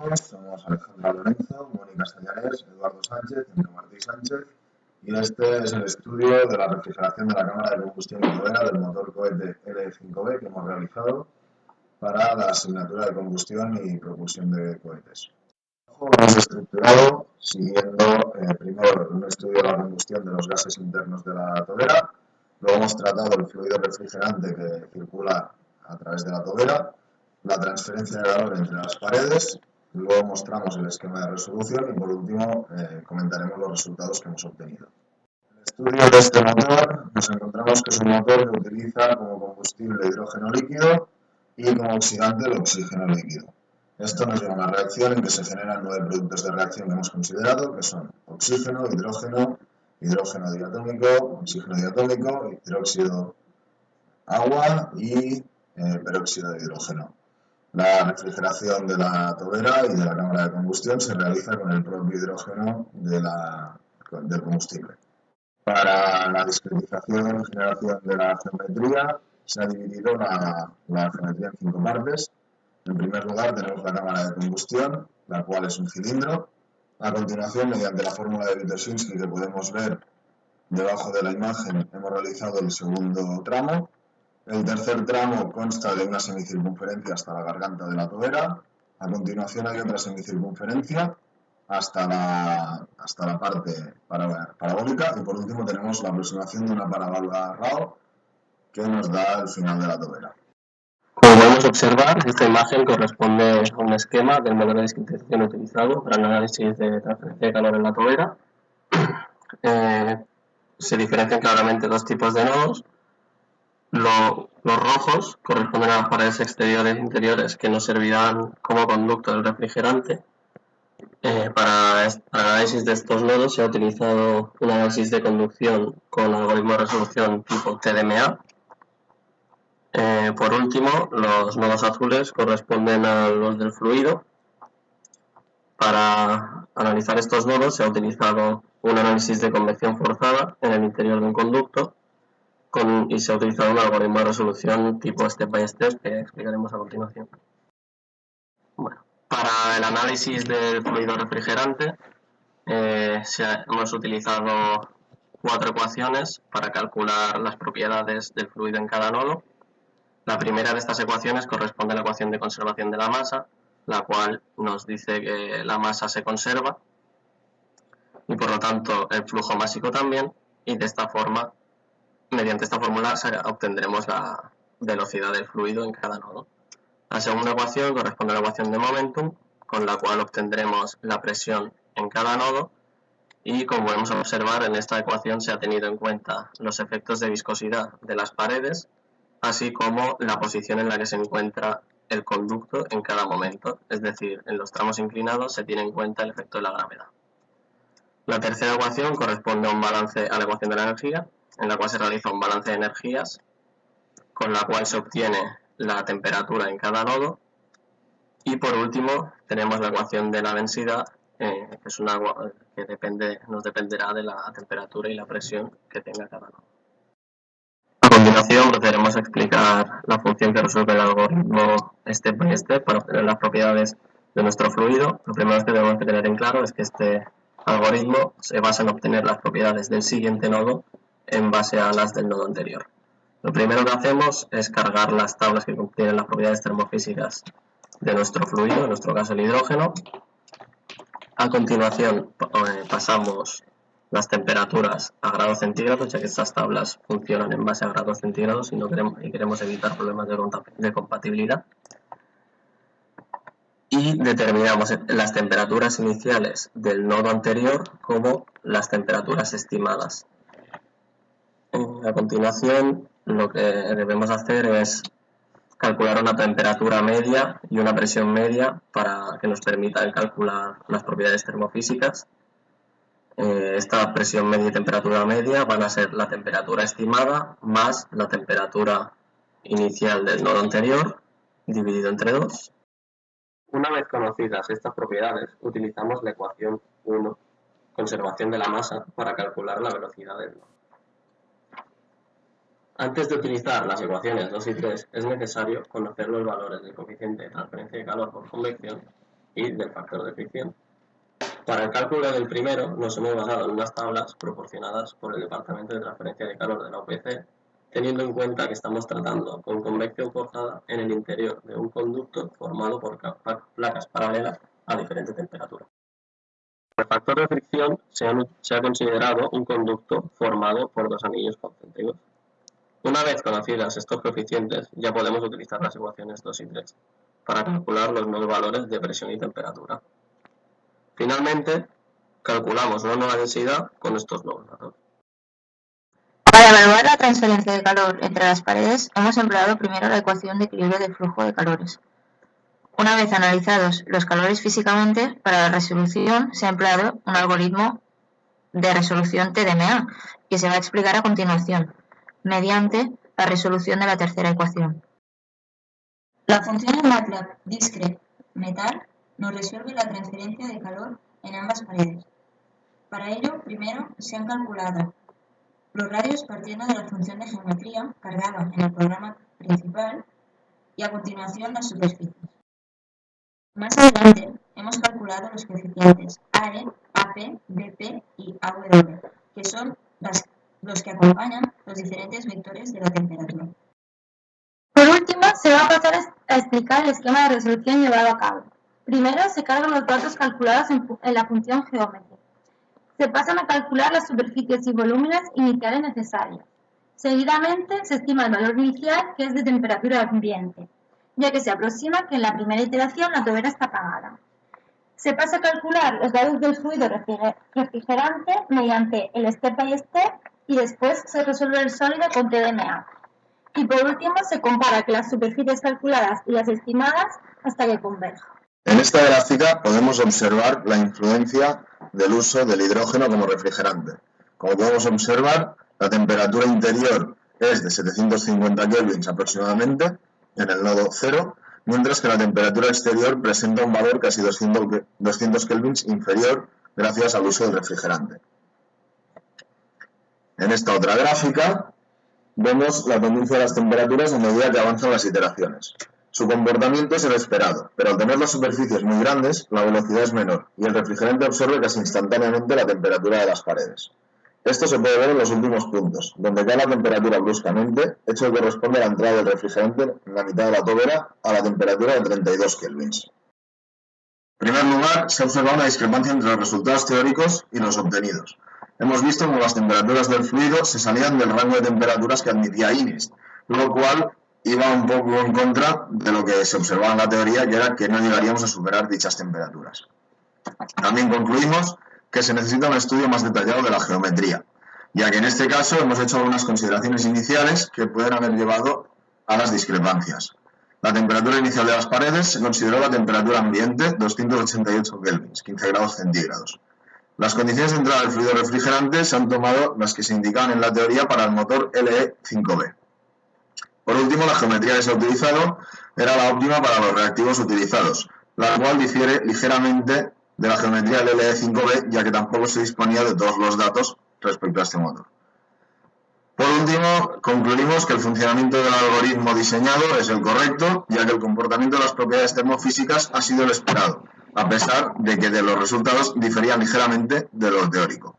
todos, somos Alejandra Lorenzo, Mónica Sallarés, Eduardo Sánchez, Enrique Martí Sánchez, y este es el estudio de la refrigeración de la cámara de combustión interior del motor cohete L5B que hemos realizado para la asignatura de combustión y propulsión de cohetes. Lo hemos estructurado siguiendo primero un estudio de la combustión de los gases internos de la tobera, luego hemos tratado el fluido refrigerante que circula a través de la tobera, la transferencia de calor entre las paredes, luego mostramos el esquema de resolución y por último comentaremos los resultados que hemos obtenido. En el estudio de este motor nos encontramos que es un motor que utiliza como combustible hidrógeno líquido y como oxidante el oxígeno líquido. Esto nos lleva a una reacción en que se generan 9 productos de reacción que hemos considerado, que son oxígeno, hidrógeno, hidrógeno diatómico, oxígeno diatómico, hidróxido agua y peróxido de hidrógeno. La refrigeración de la tobera y de la cámara de combustión se realiza con el propio hidrógeno del combustible. Para la discretización y generación de la geometría se ha dividido la geometría en 5 partes. En primer lugar tenemos la cámara de combustión, la cual es un cilindro. A continuación, mediante la fórmula de Witoszynski que podemos ver debajo de la imagen, hemos realizado el segundo tramo. El tercer tramo consta de una semicircunferencia hasta la garganta de la tobera. A continuación hay otra semicircunferencia hasta la parte parabólica. Y por último tenemos la aproximación de una parabólica RAO que nos da el final de la tobera. Como podemos observar, esta imagen corresponde a un esquema del modelo de discretización utilizado para el análisis de transferencia de calor en la tobera. Se diferencian claramente dos tipos de nodos. Los rojos corresponden a las paredes exteriores e interiores que nos servirán como conducto del refrigerante. Para el análisis de estos nodos se ha utilizado un análisis de conducción con algoritmo de resolución tipo TDMA. Por último, los nodos azules corresponden a los del fluido. Para analizar estos nodos se ha utilizado un análisis de convección forzada en el interior de un conducto y se ha utilizado un algoritmo de resolución tipo step by step que explicaremos a continuación. Bueno, para el análisis del fluido refrigerante hemos utilizado 4 ecuaciones para calcular las propiedades del fluido en cada nodo. La primera de estas ecuaciones corresponde a la ecuación de conservación de la masa, la cual nos dice que la masa se conserva y por lo tanto el flujo másico también, y de esta forma, mediante esta fórmula obtendremos la velocidad del fluido en cada nodo. La segunda ecuación corresponde a la ecuación de momentum, con la cual obtendremos la presión en cada nodo, y como podemos observar en esta ecuación se ha tenido en cuenta los efectos de viscosidad de las paredes, así como la posición en la que se encuentra el conducto en cada momento, es decir, en los tramos inclinados se tiene en cuenta el efecto de la gravedad. La tercera ecuación corresponde a la ecuación de la energía, en la cual se realiza un balance de energías, con la cual se obtiene la temperatura en cada nodo, y por último tenemos la ecuación de la densidad, que es una que nos dependerá de la temperatura y la presión que tenga cada nodo. A continuación procederemos a explicar la función que resuelve el algoritmo step by step para obtener las propiedades de nuestro fluido. Lo primero que tenemos que tener en claro es que este algoritmo se basa en obtener las propiedades del siguiente nodo en base a las del nodo anterior. Lo primero que hacemos es cargar las tablas que contienen las propiedades termofísicas de nuestro fluido, en nuestro caso el hidrógeno. A continuación pasamos las temperaturas a grados centígrados, ya que estas tablas funcionan en base a grados centígrados y queremos evitar problemas de compatibilidad. Y determinamos las temperaturas iniciales del nodo anterior como las temperaturas estimadas. A continuación, lo que debemos hacer es calcular una temperatura media y una presión media para que nos permita calcular las propiedades termofísicas. Esta presión media y temperatura media van a ser la temperatura estimada más la temperatura inicial del nodo anterior dividido entre 2. Una vez conocidas estas propiedades, utilizamos la ecuación 1, conservación de la masa, para calcular la velocidad del nodo. Antes de utilizar las ecuaciones 2 y 3, es necesario conocer los valores del coeficiente de transferencia de calor por convección y del factor de fricción. Para el cálculo del primero nos hemos basado en unas tablas proporcionadas por el Departamento de Transferencia de Calor de la UPC, teniendo en cuenta que estamos tratando con convección forzada en el interior de un conducto formado por placas paralelas a diferente temperatura. El factor de fricción se ha considerado un conducto formado por dos anillos concéntricos. Una vez conocidas estos coeficientes, ya podemos utilizar las ecuaciones 2 y 3 para calcular los nuevos valores de presión y temperatura. Finalmente, calculamos una nueva densidad con estos nuevos datos. Para evaluar la transferencia de calor entre las paredes, hemos empleado primero la ecuación de equilibrio de flujo de calores. Una vez analizados los calores físicamente, para la resolución se ha empleado un algoritmo de resolución TDMA, que se va a explicar a continuación, mediante la resolución de la tercera ecuación. La función en MATLAB discrete-metal nos resuelve la transferencia de calor en ambas paredes. Para ello, primero se han calculado los radios partiendo de la función de geometría cargada en el programa principal y a continuación las superficies. Más adelante hemos calculado los coeficientes AE, AP, BP y AW, que son los que acompañan los diferentes vectores de la temperatura. Por último, se va a pasar a explicar el esquema de resolución llevado a cabo. Primero se cargan los datos calculados en la función geometría. Se pasan a calcular las superficies y volúmenes iniciales necesarios. Seguidamente se estima el valor inicial, que es de temperatura ambiente, ya que se aproxima que en la primera iteración la tobera está apagada. Se pasa a calcular los datos del fluido refrigerante mediante el step by step y después se resuelve el sólido con TDMA. Y por último se compara que las superficies calculadas y las estimadas hasta que converjan. En esta gráfica podemos observar la influencia del uso del hidrógeno como refrigerante. Como podemos observar, la temperatura interior es de 750 kelvins aproximadamente en el nodo 0, mientras que la temperatura exterior presenta un valor casi 200 kelvins inferior gracias al uso del refrigerante. En esta otra gráfica vemos la tendencia de las temperaturas a medida que avanzan las iteraciones. Su comportamiento es el esperado, pero al tener las superficies muy grandes, la velocidad es menor y el refrigerante absorbe casi instantáneamente la temperatura de las paredes. Esto se puede ver en los últimos puntos, donde cae la temperatura bruscamente, hecho que corresponde a la entrada del refrigerante en la mitad de la tobera a la temperatura de 32 kelvins. En primer lugar, se ha observado una discrepancia entre los resultados teóricos y los obtenidos. Hemos visto cómo las temperaturas del fluido se salían del rango de temperaturas que admitía INIST, lo cual iba un poco en contra de lo que se observaba en la teoría, que era que no llegaríamos a superar dichas temperaturas. También concluimos que se necesita un estudio más detallado de la geometría, ya que en este caso hemos hecho algunas consideraciones iniciales que pueden haber llevado a las discrepancias. La temperatura inicial de las paredes se consideró la temperatura ambiente 288 kelvins, 15 grados centígrados. Las condiciones de entrada del fluido refrigerante se han tomado las que se indicaban en la teoría para el motor LE5B. Por último, la geometría que se ha utilizado era la óptima para los reactivos utilizados, la cual difiere ligeramente de la geometría del LE5B, ya que tampoco se disponía de todos los datos respecto a este motor. Por último, concluimos que el funcionamiento del algoritmo diseñado es el correcto, ya que el comportamiento de las propiedades termofísicas ha sido el esperado, a pesar de que los resultados diferían ligeramente de lo teórico.